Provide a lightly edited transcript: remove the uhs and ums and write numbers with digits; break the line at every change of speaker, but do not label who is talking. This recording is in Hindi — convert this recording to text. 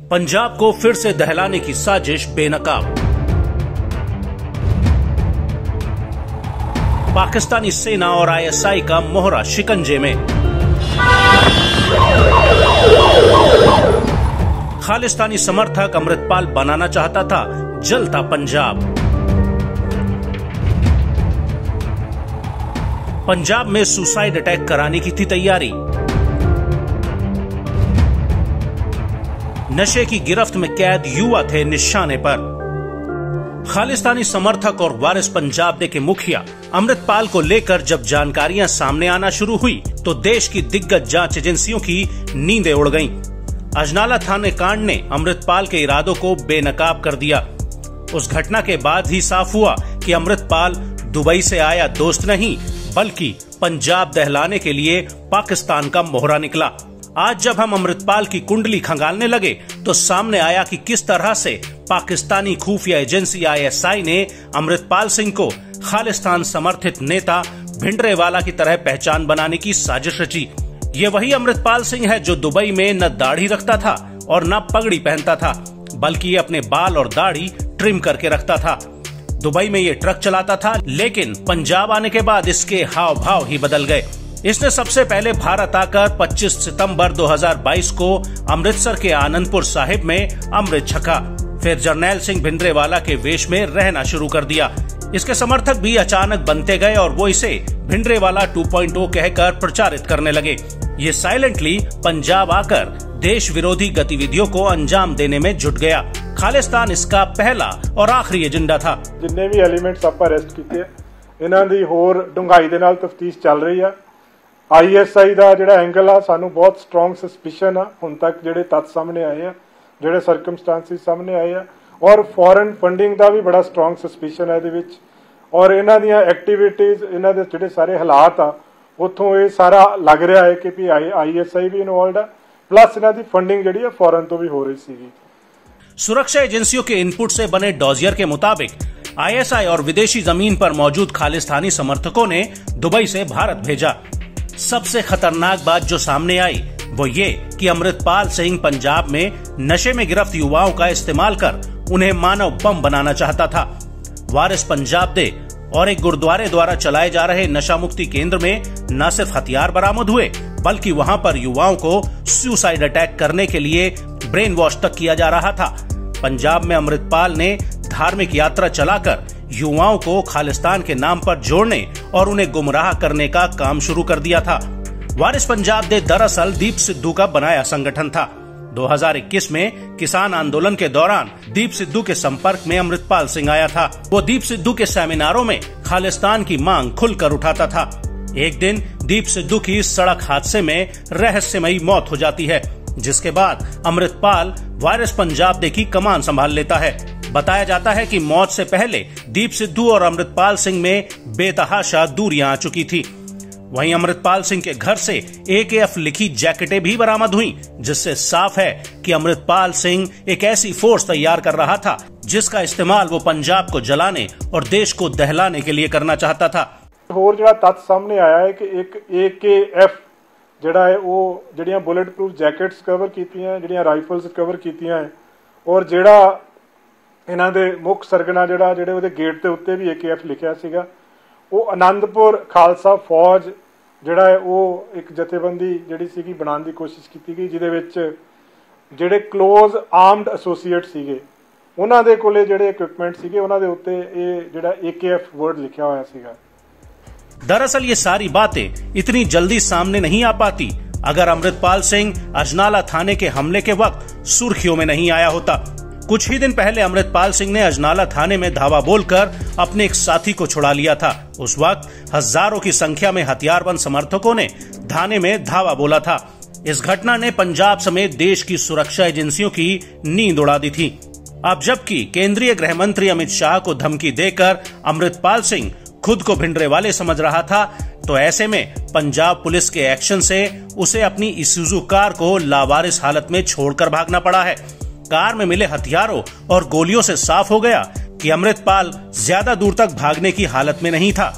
पंजाब को फिर से दहलाने की साजिश बेनकाब। पाकिस्तानी सेना और आईएसआई का मोहरा शिकंजे में। खालिस्तानी समर्थक अमृतपाल बनाना चाहता था जलता पंजाब। पंजाब में सुसाइड अटैक कराने की थी तैयारी। नशे की गिरफ्त में कैद युवा थे निशाने पर। खालिस्तानी समर्थक और वारिस पंजाब दे के मुखिया अमृतपाल को लेकर जब जानकारियां सामने आना शुरू हुई तो देश की दिग्गज जांच एजेंसियों की नींदें उड़ गईं। अजनाला थाने कांड ने अमृतपाल के इरादों को बेनकाब कर दिया। उस घटना के बाद ही साफ हुआ कि अमृतपाल दुबई से आया दोस्त नहीं बल्कि पंजाब दहलाने के लिए पाकिस्तान का मोहरा निकला। आज जब हम अमृतपाल की कुंडली खंगालने लगे तो सामने आया कि किस तरह से पाकिस्तानी खुफिया एजेंसी आईएसआई ने अमृतपाल सिंह को खालिस्तान समर्थित नेता भिंडरेवाला की तरह पहचान बनाने की साजिश रची। ये वही अमृतपाल सिंह है जो दुबई में न दाढ़ी रखता था और न पगड़ी पहनता था, बल्कि ये अपने बाल और दाढ़ी ट्रिम करके रखता था। दुबई में ये ट्रक चलाता था, लेकिन पंजाब आने के बाद इसके हाव भाव ही बदल गए। इसने सबसे पहले भारत आकर 25 सितंबर 2022 को अमृतसर के आनंदपुर साहिब में अमृत छका। फिर जरनैल सिंह भिंडरेवाला के वेश में रहना शुरू कर दिया। इसके समर्थक भी अचानक बनते गए और वो इसे भिंडरेवाला 2.0 कहकर प्रचारित करने लगे। ये साइलेंटली पंजाब आकर देश विरोधी गतिविधियों को अंजाम देने में जुट गया। खालिस्तान इसका पहला और आखिरी एजेंडा था।
जिन्ने भी एलिमेंट्स आप अरेस्ट किए, इन्हां दी होर डूंघाई दे नाल तफ्तीश चल रही है। आईएसआई का जिहड़ा एंगल आ सानू बहुत स्ट्रोंग सस्पिशन आ हुण तक जिहड़े तत्थ सामने आए हैं, जिहड़े सर्कमस्टांसिस सामने आए हैं, और फॉरेन फंडिंग का भी बड़ा स्ट्रोंग सस्पिशन है इहदे विच। और इन्हां दीयां एक्टिविटीज, इन्हां दे जिहड़े सारे हालात आ उत्थों ये सारा लग रहा है कि भी आईएसआई भी इन्वॉल्व है, प्लस इन्हां दी फंडिंग जिहड़ी है फॉरेन तो भी हो रही सीगी।
सुरक्षा एजेंसियों के इनपुट से बने डॉजियर के मुताबिक आईएसआई और विदेशी जमीन पर मौजूद खालिस्तानी समर्थकों ने दुबई से भारत भेजा। सबसे खतरनाक बात जो सामने आई वो ये कि अमृतपाल सिंह पंजाब में नशे में गिरफ्त युवाओं का इस्तेमाल कर उन्हें मानव बम बनाना चाहता था। वारिस पंजाब दे और एक गुरुद्वारे द्वारा चलाए जा रहे नशा मुक्ति केंद्र में न सिर्फ हथियार बरामद हुए बल्कि वहां पर युवाओं को सुसाइड अटैक करने के लिए ब्रेन वॉश तक किया जा रहा था। पंजाब में अमृतपाल ने धार्मिक यात्रा चलाकर युवाओं को खालिस्तान के नाम पर जोड़ने और उन्हें गुमराह करने का काम शुरू कर दिया था। वारिस पंजाब दे दरअसल दीप सिद्धू का बनाया संगठन था। 2021 में किसान आंदोलन के दौरान दीप सिद्धू के संपर्क में अमृतपाल सिंह आया था। वो दीप सिद्धू के सेमिनारों में खालिस्तान की मांग खुलकर उठाता था। एक दिन दीप सिद्धू की सड़क हादसे में रहस्यमयी मौत हो जाती है, जिसके बाद अमृतपाल वारिस पंजाब दे की कमान संभाल लेता है। बताया जाता है कि मौत से पहले दीप सिद्धू और अमृतपाल सिंह में बेतहाशा दूरियां आ चुकी थी। वहीं अमृतपाल सिंह के घर से AKF लिखी जैकेटें भी बरामद हुई, जिससे साफ है कि अमृतपाल सिंह एक ऐसी फोर्स तैयार कर रहा था जिसका इस्तेमाल वो पंजाब को जलाने और देश को दहलाने के लिए करना चाहता था।
होर जिहड़ा तत्थ सामने आया है कि एक AKF जिहड़ा है वो जिहड़ियां बुलेट प्रूफ जैकेट्स कवर कीतियां, जिहड़ियां राइफल्स कवर कीतियां है, और जिहड़ा इन्हां दे मुख सरगना जिहड़े उहदे गेट दे उत्ते भी AKF लिखिया सीगा, वो आनंदपुर खालसा फौज जिहड़ा है वो एक जथेबंदी जिहड़ी सीगी बनाउण दी कोशिश कीती गई, जिहदे विच जिहड़े क्लोज आर्म्ड एसोसीएट सीगे उन्हां दे कोले जिहड़े इक्विपमेंट सीगे उन्हां दे उत्ते ये जिहड़ा AKF वर्ड लिखिया होया सीगा।
दरअसल ये सारी बातें इतनी जल्दी सामने नहीं आ पाती अगर अमृतपाल सिंह अजनाला थाने के हमले के वक्त सुर्खियों में नहीं आया होता। कुछ ही दिन पहले अमृतपाल सिंह ने अजनाला थाने में धावा बोलकर अपने एक साथी को छुड़ा लिया था। उस वक्त हजारों की संख्या में हथियारबंद समर्थकों ने थाने में धावा बोला था। इस घटना ने पंजाब समेत देश की सुरक्षा एजेंसियों की नींद उड़ा दी थी। अब जबकि केंद्रीय गृह मंत्री अमित शाह को धमकी देकर अमृतपाल सिंह खुद को भिंडरेवाले समझ रहा था, तो ऐसे में पंजाब पुलिस के एक्शन से उसे अपनी इसुजू कार को लावारिस हालत में छोड़कर भागना पड़ा है। कार में मिले हथियारों और गोलियों से साफ हो गया कि अमृतपाल ज्यादा दूर तक भागने की हालत में नहीं था।